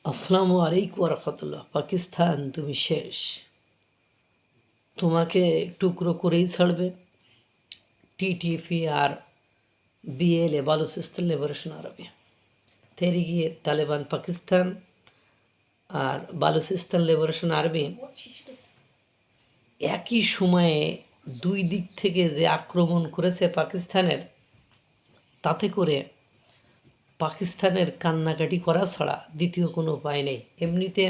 আসসালামু আলাইকুম রহমতুল্লাহ। পাকিস্তান তুমি শেষ, তোমাকে টুকরো করেই ছাড়বে। টিটিপি আর বিএলএ বালুচিস্তান লিবারেশন আর্মি, তেহরিকে তালেবান পাকিস্তান আর বালুচিস্তান লিবারেশন আর্মি একই সময়ে দুই দিক থেকে যে আক্রমণ করেছে পাকিস্তানের, তাতে করে পাকিস্তানের কান্নাকাটি করা ছাড়া দ্বিতীয় কোনো উপায় নেই। এমনিতে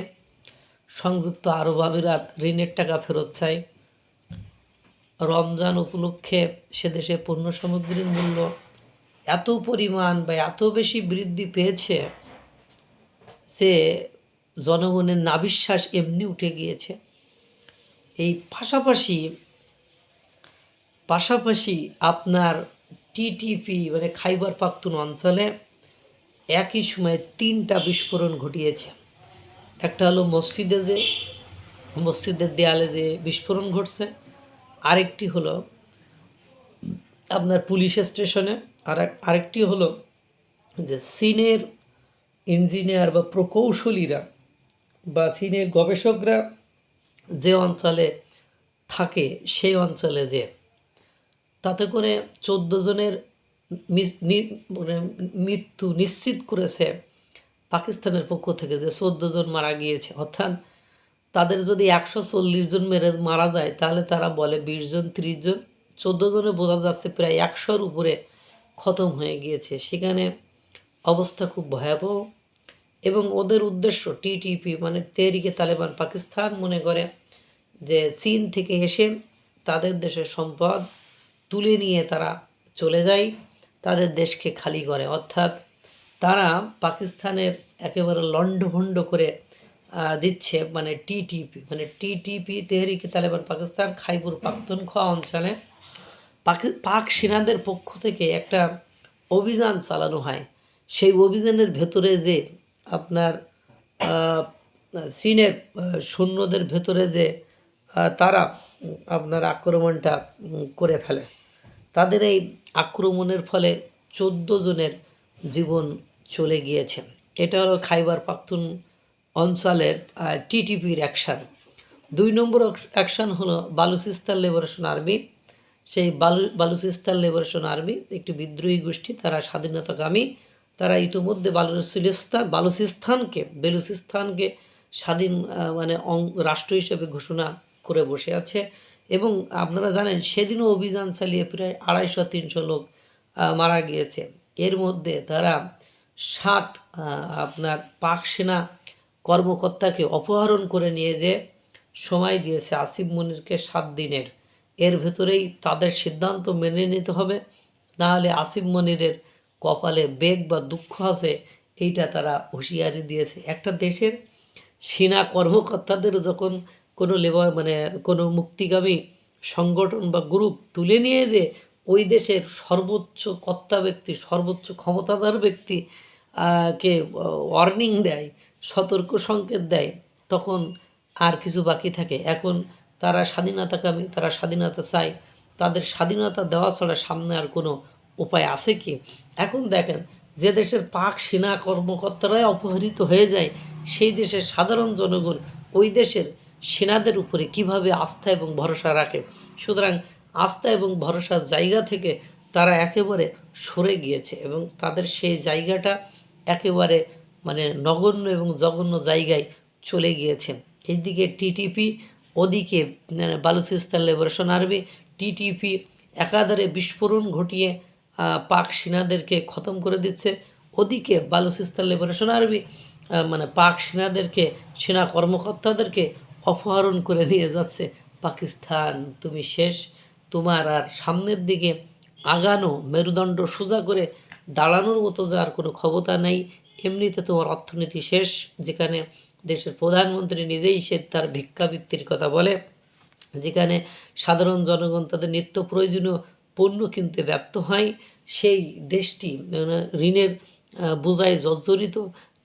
সংযুক্ত আরব আমিরাত ঋণের টাকা ফেরত চায়। রমজান উপলক্ষে সে দেশে পণ্য সামগ্রীর মূল্য এত পরিমাণ বা এত বেশি বৃদ্ধি পেয়েছে যে জনগণের নাবিশ্বাস এমনি উঠে গিয়েছে। এই পাশাপাশি আপনার টিটিপি মানে খাইবার পাখতুন অঞ্চলে একই সময়ে 3টা বিস্ফোরণ ঘটিয়েছে। একটা হলো মসজিদের দেয়ালে যে বিস্ফোরণ ঘটছে, আরেকটি হলো আপনার পুলিশ স্টেশনে, আরেকটি হলো যে চীনের ইঞ্জিনিয়ার বা প্রকৌশলীরা বা চীনের গবেষকরা যে অঞ্চলে থাকে সেই অঞ্চলে যে, তাতে করে 14 জনের মানে মৃত্যু নিশ্চিত করেছে পাকিস্তানের পক্ষ থেকে, যে 14 জন মারা গিয়েছে। অর্থাৎ তাদের যদি 140 জন মারা যায়, তাহলে তারা বলে 20 জন 30 জন, 14 জনে বোঝা যাচ্ছে প্রায় 100-র উপরে খতম হয়ে গিয়েছে। সেখানে অবস্থা খুব ভয়াবহ। এবং ওদের উদ্দেশ্য, টিটিপি মানে তেহরিকে তালেবান পাকিস্তান মনে করে যে চীন থেকে এসে তাদের দেশের সম্পদ তুলে নিয়ে তারা চলে যায়, তাদের দেশকে খালি করে। অর্থাৎ তারা পাকিস্তানের একেবারে লণ্ডভণ্ড করে দিচ্ছে। মানে টিটিপি তেহরিকে তালেবান পাকিস্তান খাইবুর পাখতুনখোয়া অঞ্চলে পাক সেনাদের পক্ষ থেকে একটা অভিযান চালানো হয়। সেই অভিযানের ভেতরে যে আপনার চীনের সৈন্যদের ভেতরে যে তারা আপনার আক্রমণটা করে ফেলে, তাদের এই আক্রমণের ফলে 14 জনের জীবন চলে গিয়েছে। এটা হলো খাইবার পাখতুন অঞ্চলের টিটিপির অ্যাকশান। 2 নম্বর অ্যাকশান হলো বালুচিস্তান লিবারেশন আর্মি। সেই বালুচিস্তান লিবারেশন আর্মি একটি বিদ্রোহী গোষ্ঠী, তারা স্বাধীনতাকামী। তারা ইতিমধ্যে বেলুচিস্তানকে স্বাধীন মানে রাষ্ট্র হিসেবে ঘোষণা করে বসে আছে। এবং আপনারা জানেন সেদিনও অভিযান চালিয়ে প্রায় 250-300 লোক মারা গিয়েছে। এর মধ্যে তারা 7 আপনার পাক সেনা কর্মকর্তাকে অপহরণ করে নিয়ে যে সময় দিয়েছে আসিফ মনিরকে 7 দিনের। এর ভেতরেই তাদের সিদ্ধান্ত মেনে নিতে হবে, নাহলে আসিফ মনিরের কপালে বেগ বা দুঃখ আছে, এইটা তারা হুঁশিয়ারি দিয়েছে। একটা দেশের সেনা কর্মকর্তাদের যখন কোনো মানে কোনো মুক্তিগামী সংগঠন বা গ্রুপ তুলে নিয়ে যে ওই দেশের সর্বোচ্চ কর্তা ব্যক্তি, সর্বোচ্চ ক্ষমতাধর ব্যক্তি কে ওয়ার্নিং দেয়, সতর্ক সংকেত দেয়, তখন আর কিছু বাকি থাকে? এখন তারা স্বাধীনতাকামী, তারা স্বাধীনতা চায়, তাদের স্বাধীনতা দেওয়া ছাড়া সামনে আর কোনো উপায় আছে কি? এখন দেখেন, যে দেশের পাক সেনা কর্মকর্তারাই অপহৃত হয়ে যায়, সেই দেশের সাধারণ জনগণ ওই দেশের সেনাদের উপরে কিভাবে আস্থা এবং ভরসা রাখে? সুতরাং আস্থা এবং ভরসার জায়গা থেকে তারা একেবারে সরে গিয়েছে এবং তাদের সেই জায়গাটা একেবারে মানে নগণ্য এবং জঘন্য জায়গায় চলে গিয়েছে। এইদিকে টিটিপি, ওদিকে বালুচিস্তান লিবারেশন আর্মি। টিটিপি একাধারে বিস্ফোরণ ঘটিয়ে পাক সেনাদেরকে খতম করে দিচ্ছে, ওদিকে বালুচিস্তান লিবারেশন আর্মি মানে পাক সেনাদেরকে, সেনা কর্মকর্তাদেরকে অপহরণ করে নিয়ে যাচ্ছে। পাকিস্তান তুমি শেষ, তোমার আর সামনের দিকে আগানো, মেরুদণ্ড সোজা করে দাঁড়ানোর মতো যে আর কোনো ক্ষমতা নেই। এমনিতে তোমার অর্থনীতি শেষ, যেখানে দেশের প্রধানমন্ত্রী নিজেই সে তার ভিক্ষাবৃত্তির কথা বলে, যেখানে সাধারণ জনগণ তাদের নিত্য প্রয়োজনীয় পণ্য কিনতে ব্যর্থ হয়, সেই দেশটি ঋণের বোঝায় জর্জরিত।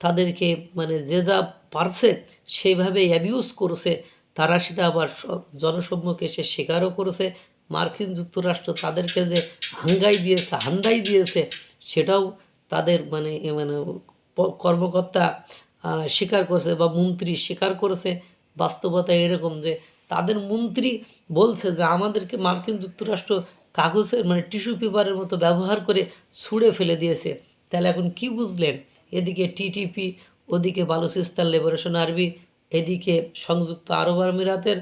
তাদেরকে মানে যে যা পারছে সেইভাবে অ্যাবিউজ করছে, তারা সেটা আবার জনসম্মুখে সে স্বীকারও করেছে। মার্কিন যুক্তরাষ্ট্র তাদেরকে যে হান্দাই দিয়েছে, সেটাও তাদের মানে কর্মকর্তা স্বীকার করেছে বা মন্ত্রী স্বীকার করেছে। বাস্তবতা এরকম যে তাদের মন্ত্রী বলছে যে আমাদেরকে মার্কিন যুক্তরাষ্ট্র কাগজের মানে টিস্যু পেপারের মতো ব্যবহার করে ছুঁড়ে ফেলে দিয়েছে। তাহলে এখন কি বুঝলেন? এদিকে টিটিপি, ওদিকে বালুচিস্তান লিবারেশন আর্মি, এদিকে সংযুক্ত আরব আমিরাতের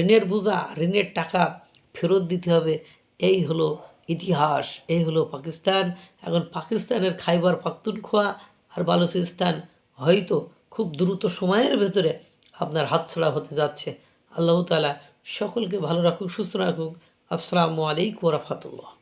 ঋণের বোঝা, ঋণের টাকা ফেরত দিতে হবে। এই হলো ইতিহাস, এই হলো পাকিস্তান। এখন পাকিস্তানের খাইবার পাখতুনখোয়া আর বালুচিস্তান হয়তো খুব দ্রুত সময়ের ভেতরে আপনার হাতছাড়া হতে যাচ্ছে। আল্লাহ তাআলা সকলকে ভালো রাখুক, সুস্থ রাখুক। আসসালামু আলাইকুম ওয়া রাহমাতুল্লাহ।